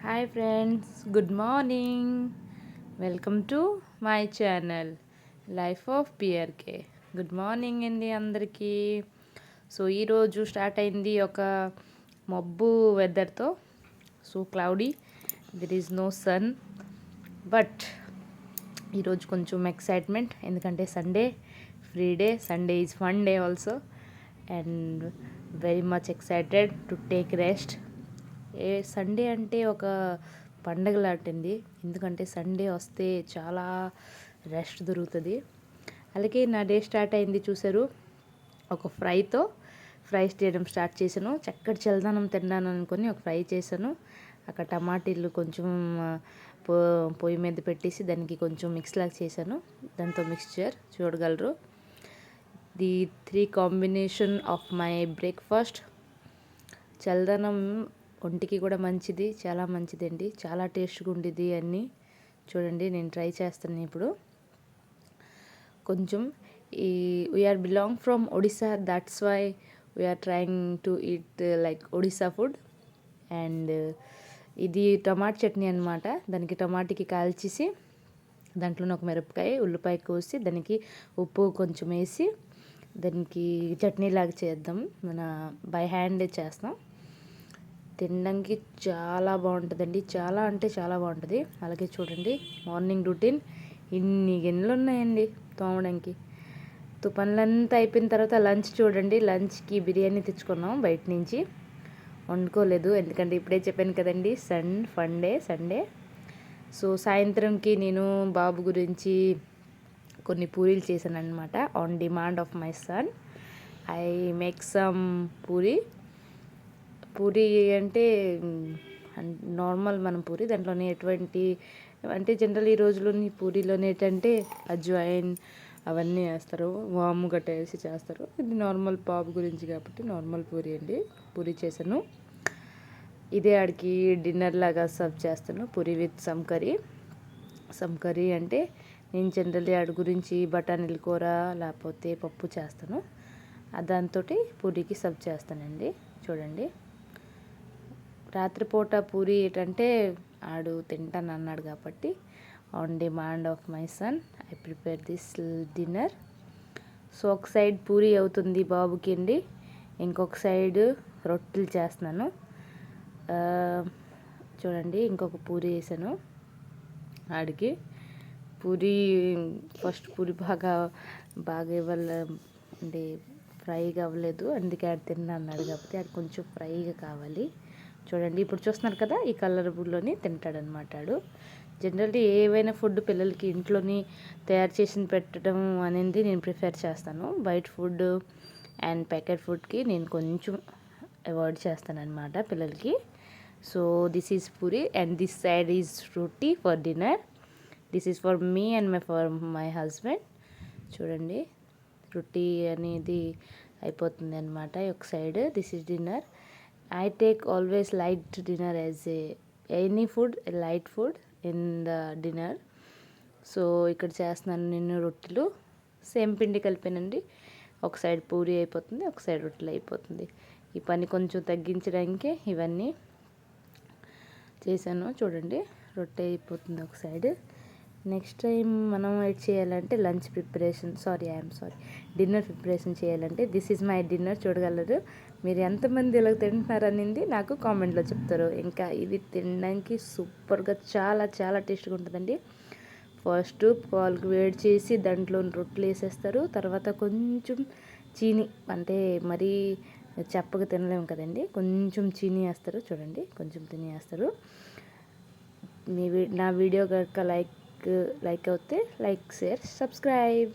Hi friends, good morning. Welcome to my channel life of PRK. Good morning అండి అందరికీ. So ఈరోజు start అయింది ఒక మబ్బు వెదర్తో. So cloudy, there is no sun. But ఈరోజు కొంచెం ఎక్సైట్మెంట్, ఎందుకంటే Sunday free day. Sunday is fun day also, and very much excited to take rest. Sunday అంటే ఒక పండగ లాంటిది, ఎందుకంటే సండే వస్తే చాలా రెస్ట్ దొరుకుతుంది. అలాగే నా డే స్టార్ట్ అయింది చూసారు, ఒక ఫ్రై చేయడం స్టార్ట్ చేశాను. చక్కటి చల్లదనం తిన్నాను అనుకొని ఒక ఫ్రై చేశాను. అక్కడ టమాటీలు కొంచెం పొయ్యి మీద పెట్టేసి దానికి కొంచెం మిక్స్ లాగా చేశాను. దాంతో మిక్స్చర్ చూడగలరు. The 3 combination of my breakfast. చల్లదనం ఒంటికి కూడా మంచిది, చాలా మంచిదండి, చాలా టేస్ట్గా ఉండేది అన్నీ. చూడండి, నేను ట్రై చేస్తాను ఇప్పుడు. కొంచెం we're belong from Odisha, that's why we're trying to eat like Odisha food. And ఇది టమాటా చట్నీ అనమాట. దానికి టమాటాకి కాల్చేసి దాంట్లోనే ఒక మిరపకాయ, ఉల్లిపాయ కోసి దానికి ఉప్పు కొంచెం వేసి దానికి చట్నీ లాగా చేద్దాం. మన బై హ్యాండ్ చేస్తాం. తినడానికి చాలా బాగుంటుందండి, చాలా అంటే చాలా బాగుంటుంది. అలాగే చూడండి, మార్నింగ్ రొటీన్ ఇన్ని గిన్నెలు ఉన్నాయండి తోమడానికి. పనులంతా అయిపోయిన తర్వాత లంచ్ చూడండి. లంచ్కి బిర్యానీ తెచ్చుకున్నాం బయట నుంచి, వండుకోలేదు ఎందుకంటే ఇప్పుడే చెప్పాను కదండి, సండే. సో సాయంత్రంకి నేను బాబు గురించి కొన్ని పూరీలు చేశాను అనమాట. On demand of my son I make some puri అంటే నార్మల్ మనం పూరి, దాంట్లోనే ఎటువంటి అంటే జనరల్ ఈ రోజుల్లోని పూరీలోనే ఏంటంటే అజ్వాయిన్ అవన్నీ వేస్తారు, వాము గట్ట వేసి చేస్తారు. ఇది నార్మల్ బాబు గురించి కాబట్టి నార్మల్ పూరి అండి. పూరి చేశాను. ఇదే ఆడికి డిన్నర్ లాగా సర్వ్ చేస్తాను, పూరి విత్ సమ్ కర్రీ. అంటే నేను జనరల్లీ ఆడి గురించి బఠానీల కూర లేకపోతే పప్పు చేస్తాను, దాంతో పూరికి సర్వ్ చేస్తానండి. చూడండి, రాత్రిపూట పూరి ఏంటంటే ఆడు తింటాను అన్నాడు కాబట్టి on demand of my son I prepare this dinner. So ఒక సైడ్ పూరి అవుతుంది బాబుకి అండి, ఇంకొక సైడ్ రొట్టెలు చేస్తున్నాను. చూడండి, ఇంకొక పూరి వేసాను ఆడికి. ఫస్ట్ పూరి బాగా ఇవ్వాలి అంటే ఫ్రైగా అవ్వలేదు, అందుకే ఆడు తిన్నా అన్నాడు కాబట్టి ఆడు కొంచెం ఫ్రైగా కావాలి. చూడండి, ఇప్పుడు చూస్తున్నారు కదా, ఈ కలర్లోని తింటాడనమాట ఆడు. జనరల్లీ ఏవైనా ఫుడ్ పిల్లలకి ఇంట్లోని తయారు చేసి పెట్టడం అనేది నేను ప్రిఫర్ చేస్తాను. బయట ఫుడ్ అండ్ ప్యాకెట్ ఫుడ్కి నేను కొంచెం అవాయిడ్ చేస్తాను అనమాట పిల్లలకి. So this is puri and this side is roti for dinner. This is for me and for my husband. చూడండి, రొట్టి అనేది అయిపోతుంది అనమాట ఒక side. This is dinner. I take always light dinner as any food, a light food in the dinner. So ఇక్కడ చేస్తున్నాను నేను రొట్టెలు. సేమ్ పిండి కలిపానండి. ఒక సైడ్ పూరి అయిపోతుంది, ఒక సైడ్ రొట్టెలు అయిపోతుంది. ఈ పని కొంచెం తగ్గించడానికి ఇవన్నీ చేశాను. చూడండి, రొట్టె అయిపోతుంది ఒక సైడ్. నెక్స్ట్ టైం మనం ఎయిట్ చేయాలంటే డిన్నర్ ప్రిపరేషన్ చేయాలంటే దిస్ ఈజ్ మై డిన్నర్. చూడగలరు మీరు ఎంతమంది ఇలా తింటున్నారనింది నాకు కామెంట్లో చెప్తారు. ఇంకా ఇది తినడానికి సూపర్గా చాలా చాలా టేస్ట్గా ఉంటుందండి. ఫస్ట్ పాలు వేడి చేసి దాంట్లో రొట్టెలు వేసేస్తారు, తర్వాత కొంచెం చీని, అంటే మరీ చప్పగా తినలేము కదండి, కొంచెం చీని వేస్తారు. చూడండి, కొంచెం చీని వేస్తారు. నా వీడియో కనుక లైక్ అవుతే లైక్, షేర్, సబ్స్క్రైబ్.